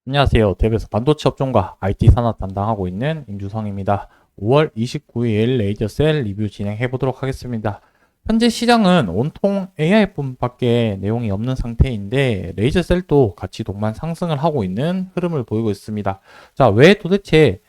안녕하세요. 대구에서 반도체 업종과 IT 산업 담당하고 있는 임주성입니다. 5월 29일 레이저셀 리뷰 진행해 보도록 하겠습니다. 현재 시장은 온통 AI뿐밖에 내용이 없는 상태인데 레이저셀도 같이 동반 상승을 하고 있는 흐름을 보이고 있습니다. 자, 왜 도대체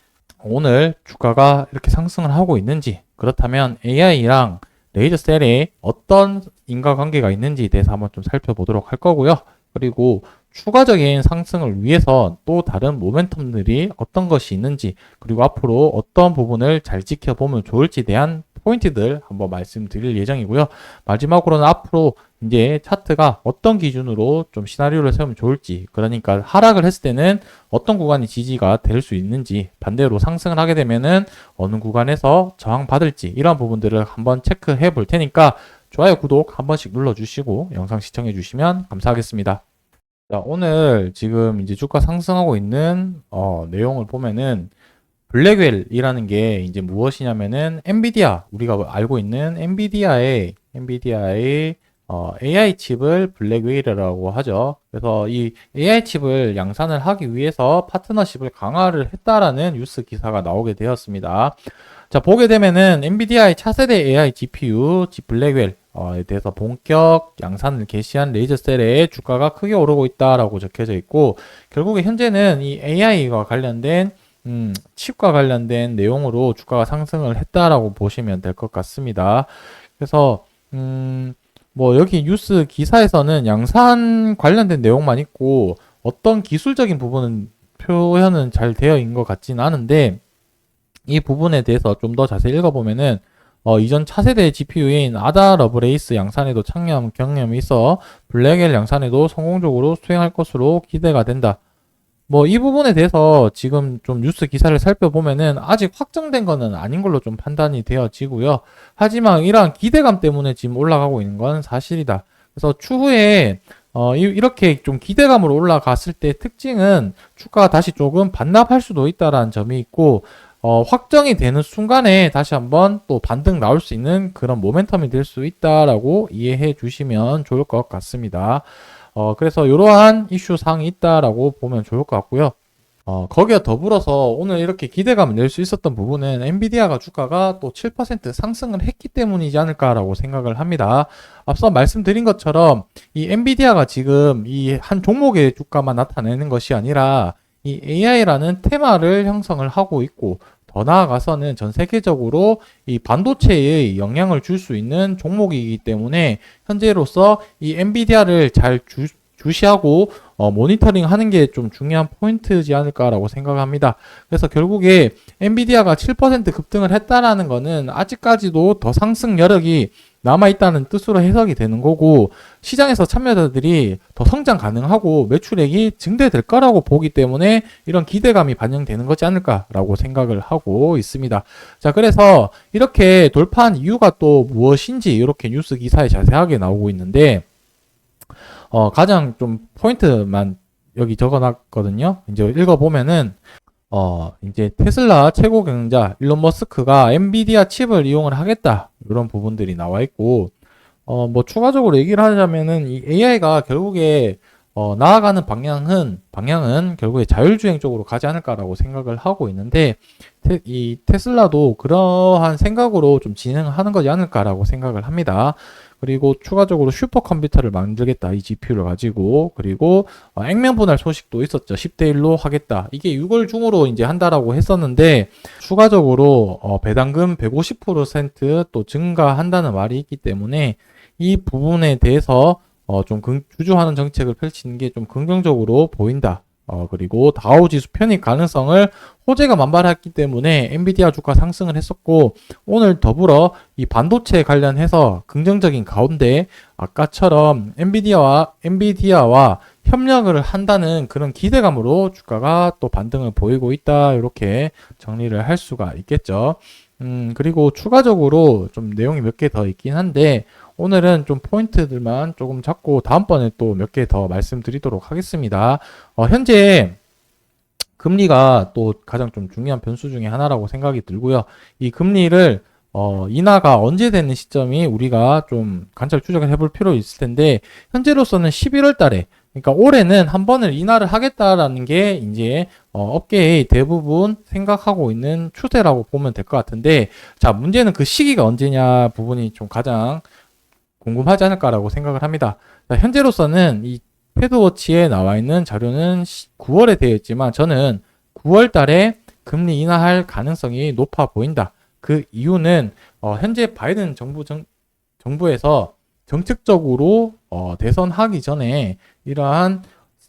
오늘 주가가 이렇게 상승을 하고 있는지, 그렇다면 AI랑 레이저셀에 어떤 인과관계가 있는지에 대해서 한번 좀 살펴보도록 할 거고요. 그리고 추가적인 상승을 위해서 또 다른 모멘텀들이 어떤 것이 있는지, 그리고 앞으로 어떤 부분을 잘 지켜보면 좋을지에 대한 포인트들 한번 말씀드릴 예정이고요. 마지막으로는 앞으로 이제 차트가 어떤 기준으로 좀 시나리오를 세우면 좋을지, 그러니까 하락을 했을 때는 어떤 구간이 지지가 될 수 있는지, 반대로 상승을 하게 되면은 어느 구간에서 저항받을지, 이런 부분들을 한번 체크해 볼 테니까 좋아요, 구독 한 번씩 눌러주시고 영상 시청해 주시면 감사하겠습니다. 자, 오늘 지금 이제 주가 상승하고 있는 내용을 보면은 블랙웰이라는 게 이제 무엇이냐면은 엔비디아, 우리가 알고 있는 엔비디아의 AI 칩을 블랙웰이라고 하죠. 그래서 이 AI 칩을 양산을 하기 위해서 파트너십을 강화를 했다라는 뉴스 기사가 나오게 되었습니다. 자, 보게 되면은 엔비디아의 차세대 AI GPU 블랙웰에 대해서 본격 양산을 개시한 레이저셀의 주가가 크게 오르고 있다라고 적혀져 있고, 결국에 현재는 이 AI와 관련된 칩과 관련된 내용으로 주가가 상승을 했다라고 보시면 될 것 같습니다. 그래서 뭐 여기 뉴스 기사에서는 양산 관련된 내용만 있고 어떤 기술적인 부분은 표현은 잘 되어 있는 것 같지는 않은데, 이 부분에 대해서 좀 더 자세히 읽어보면은 이전 차세대 GPU인 아다 러브레이스 양산에도 참여 경험이 있어 블랙웰 양산에도 성공적으로 수행할 것으로 기대가 된다. 뭐 이 부분에 대해서 지금 좀 뉴스 기사를 살펴보면은 아직 확정된 거는 아닌 걸로 좀 판단이 되어지고요. 하지만 이러한 기대감 때문에 지금 올라가고 있는 건 사실이다. 그래서 추후에 이렇게 좀 기대감으로 올라갔을 때 특징은 주가가 다시 조금 반납할 수도 있다라는 점이 있고, 확정이 되는 순간에 다시 한번 또 반등 나올 수 있는 그런 모멘텀이 될 수 있다라고 이해해 주시면 좋을 것 같습니다. 그래서 이러한 이슈 사항이 있다라고 보면 좋을 것 같고요. 거기에 더불어서 오늘 이렇게 기대감을 낼 수 있었던 부분은 엔비디아가 주가가 또 7% 상승을 했기 때문이지 않을까라고 생각을 합니다. 앞서 말씀드린 것처럼 이 엔비디아가 지금 이 한 종목의 주가만 나타내는 것이 아니라 이 AI라는 테마를 형성을 하고 있고, 더 나아가서는 전 세계적으로 이 반도체에 영향을 줄 수 있는 종목이기 때문에 현재로서 이 엔비디아를 잘 주시하고 모니터링 하는 게 좀 중요한 포인트지 않을까라고 생각합니다. 그래서 결국에 엔비디아가 7% 급등을 했다라는 거는 아직까지도 더 상승 여력이 남아있다는 뜻으로 해석이 되는 거고, 시장에서 참여자들이 더 성장 가능하고 매출액이 증대될 거라고 보기 때문에 이런 기대감이 반영되는 거지 않을까라고 생각을 하고 있습니다. 자, 그래서 이렇게 돌파한 이유가 또 무엇인지 이렇게 뉴스 기사에 자세하게 나오고 있는데, 가장 좀 포인트만 여기 적어놨거든요. 이제 읽어보면은 이제 테슬라 최고 경영자 일론 머스크가 엔비디아 칩을 이용을 하겠다, 이런 부분들이 나와 있고, 뭐 추가적으로 얘기를 하자면은 이 AI가 결국에 나아가는 방향은 결국에 자율주행 쪽으로 가지 않을까라고 생각을 하고 있는데, 이 테슬라도 그러한 생각으로 좀 진행하는 거지 않을까라고 생각을 합니다. 그리고 추가적으로 슈퍼컴퓨터를 만들겠다, 이 GPU를 가지고. 그리고 액면 분할 소식도 있었죠. 10대 1로 하겠다. 이게 6월 중으로 이제 한다라고 했었는데, 추가적으로 배당금 150%또 증가한다는 말이 있기 때문에 이 부분에 대해서 좀 주주하는 정책을 펼치는 게 좀 긍정적으로 보인다. 그리고 다우지수 편입 가능성을 호재가 만발했기 때문에 엔비디아 주가 상승을 했었고, 오늘 더불어 이 반도체 관련해서 긍정적인 가운데 아까처럼 엔비디아와 협력을 한다는 그런 기대감으로 주가가 또 반등을 보이고 있다, 이렇게 정리를 할 수가 있겠죠. 그리고 추가적으로 좀 내용이 몇 개 더 있긴 한데, 오늘은 좀 포인트들만 조금 잡고 다음번에 또 몇 개 더 말씀드리도록 하겠습니다. 현재 금리가 또 가장 좀 중요한 변수 중에 하나라고 생각이 들고요. 이 금리를 인하가 언제 되는 시점이 우리가 좀 관찰 추적을 해볼 필요 있을 텐데, 현재로서는 11월 달에 그러니까 올해는 한 번을 인하를 하겠다라는 게 이제 업계의 대부분 생각하고 있는 추세라고 보면 될 것 같은데, 자, 문제는 그 시기가 언제냐 부분이 좀 가장 궁금하지 않을까라고 생각을 합니다. 자, 현재로서는 이 패드워치에 나와 있는 자료는 9월에 되어 있지만 저는 9월 달에 금리 인하할 가능성이 높아 보인다. 그 이유는 현재 바이든 정부에서 정책적으로 대선하기 전에 이러한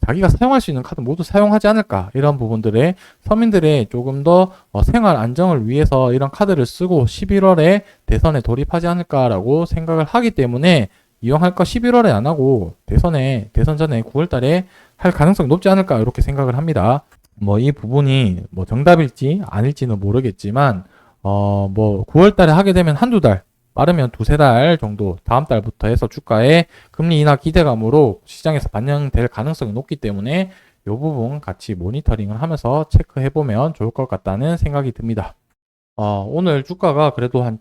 자기가 사용할 수 있는 카드 모두 사용하지 않을까, 이런 부분들에 서민들의 조금 더 생활 안정을 위해서 이런 카드를 쓰고 11월에 대선에 돌입하지 않을까라고 생각을 하기 때문에 이용할 거 11월에 안 하고 대선 전에 9월 달에 할 가능성이 높지 않을까, 이렇게 생각을 합니다. 뭐 이 부분이 뭐 정답일지 아닐지는 모르겠지만 뭐 9월 달에 하게 되면 한두 달, 빠르면 두세 달 정도 다음 달부터 해서 주가에 금리 인하 기대감으로 시장에서 반영될 가능성이 높기 때문에 이 부분 같이 모니터링을 하면서 체크해보면 좋을 것 같다는 생각이 듭니다. 오늘 주가가 그래도 한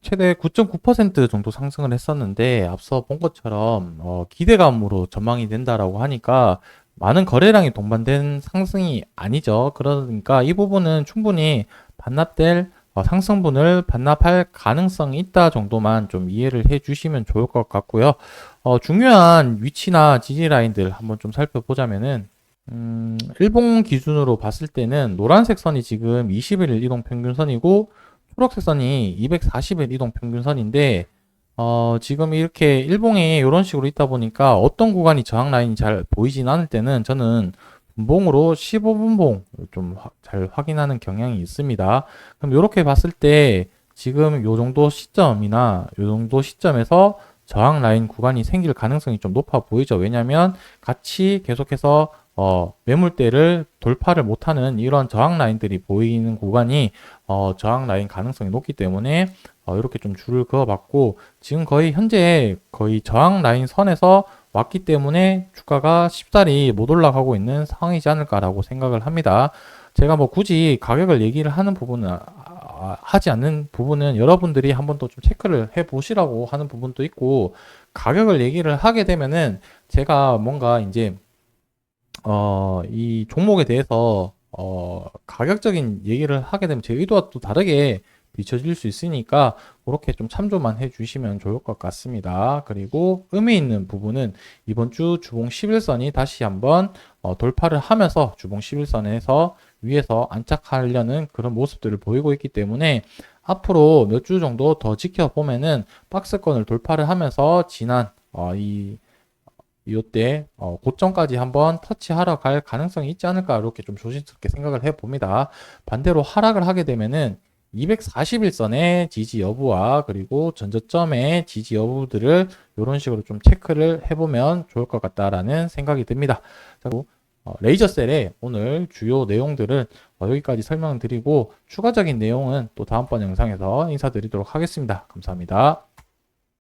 최대 9.9% 정도 상승을 했었는데, 앞서 본 것처럼 기대감으로 전망이 된다라고 하니까 많은 거래량이 동반된 상승이 아니죠. 그러니까 이 부분은 충분히 반납될 상승분을 반납할 가능성이 있다 정도만 좀 이해를 해 주시면 좋을 것 같고요. 중요한 위치나 지지 라인들 한번 좀 살펴보자면은, 일봉 기준으로 봤을 때는 노란색 선이 지금 20일 이동 평균선이고 초록색 선이 240일 이동 평균선인데, 지금 이렇게 일봉이 이런 식으로 있다 보니까 어떤 구간이 저항 라인이 잘 보이진 않을 때는 저는 분봉으로 15분봉 좀 잘 확인하는 경향이 있습니다. 그럼 이렇게 봤을 때 지금 요 정도 시점이나 요 정도 시점에서 저항 라인 구간이 생길 가능성이 좀 높아 보이죠. 왜냐하면 같이 계속해서 매물대를 돌파를 못하는 이런 저항 라인들이 보이는 구간이 저항 라인 가능성이 높기 때문에 이렇게 좀 줄을 그어봤고, 지금 거의 현재 거의 저항 라인 선에서 왔기 때문에 주가가 쉽사리 못 올라가고 있는 상황이지 않을까라고 생각을 합니다. 제가 뭐 굳이 가격을 얘기를 하는 부분은 하지 않는 부분은 여러분들이 한번 더 좀 체크를 해 보시라고 하는 부분도 있고, 가격을 얘기를 하게 되면은 제가 뭔가 이제 이 종목에 대해서 가격적인 얘기를 하게 되면 제 의도와 또 다르게 비춰질 수 있으니까 그렇게 좀 참조만 해 주시면 좋을 것 같습니다. 그리고 의미 있는 부분은 이번 주 주봉 11선이 다시 한번 돌파를 하면서 주봉 11선에서 위에서 안착하려는 그런 모습들을 보이고 있기 때문에 앞으로 몇 주 정도 더 지켜보면은 박스권을 돌파를 하면서 지난 이때 고점까지 한번 터치하러 갈 가능성이 있지 않을까, 이렇게 좀 조심스럽게 생각을 해봅니다. 반대로 하락을 하게 되면은 241선의 지지 여부와 그리고 전저점의 지지 여부들을 이런 식으로 좀 체크를 해보면 좋을 것 같다라는 생각이 듭니다. 그리고 레이저셀의 오늘 주요 내용들은 여기까지 설명드리고 추가적인 내용은 또 다음번 영상에서 인사드리도록 하겠습니다. 감사합니다.